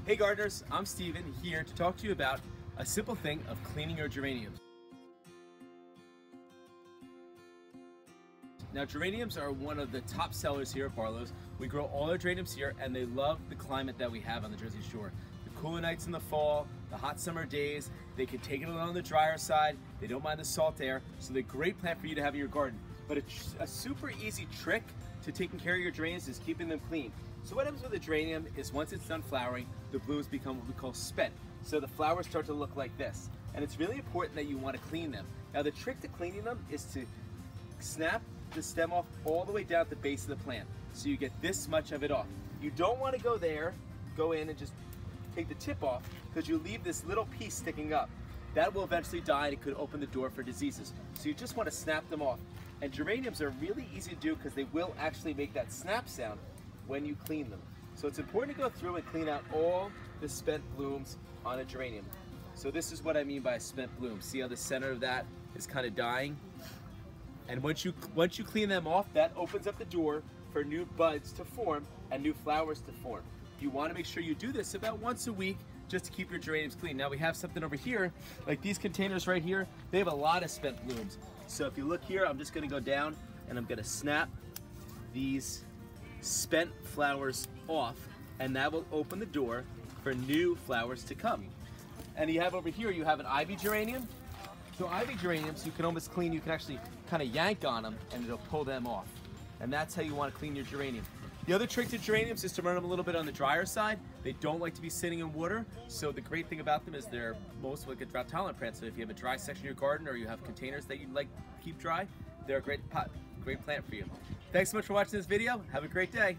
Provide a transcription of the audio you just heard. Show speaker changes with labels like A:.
A: Hey gardeners, I'm Steven here to talk to you about a simple thing of cleaning your geraniums. Now geraniums are one of the top sellers here at Barlow's. We grow all our geraniums here and they love the climate that we have on the Jersey Shore. The cooler nights in the fall, the hot summer days, they can take it a little on the drier side, they don't mind the salt air, so they're a great plant for you to have in your garden. But a super easy trick to taking care of your geraniums is keeping them clean. So what happens with a geranium is once it's done flowering, the blooms become what we call spent. So the flowers start to look like this. And it's really important that you want to clean them. Now the trick to cleaning them is to snap the stem off all the way down at the base of the plant. So you get this much of it off. You don't want to go in and just take the tip off because you leave this little piece sticking up. That will eventually die and it could open the door for diseases. So you just want to snap them off. And geraniums are really easy to do because they will actually make that snap sound when you clean them. So it's important to go through and clean out all the spent blooms on a geranium. So this is what I mean by a spent bloom. See how the center of that is kind of dying? And once you clean them off, that opens up the door for new buds to form and new flowers to form. You want to make sure you do this about once a week just to keep your geraniums clean. Now we have something over here, like these containers right here, they have a lot of spent blooms. So if you look here, I'm just gonna go down and I'm gonna snap these spent flowers off, and that will open the door for new flowers to come. And you have over here, you have an ivy geranium. So ivy geraniums, you can almost clean, you can actually kind of yank on them and it'll pull them off. And that's how you want to clean your geranium. The other trick to geraniums is to run them a little bit on the drier side. They don't like to be sitting in water. So the great thing about them is they're most like a drought tolerant plant. So if you have a dry section of your garden or you have containers that you'd like to keep dry, they're a great plant for you. Thanks so much for watching this video. Have a great day.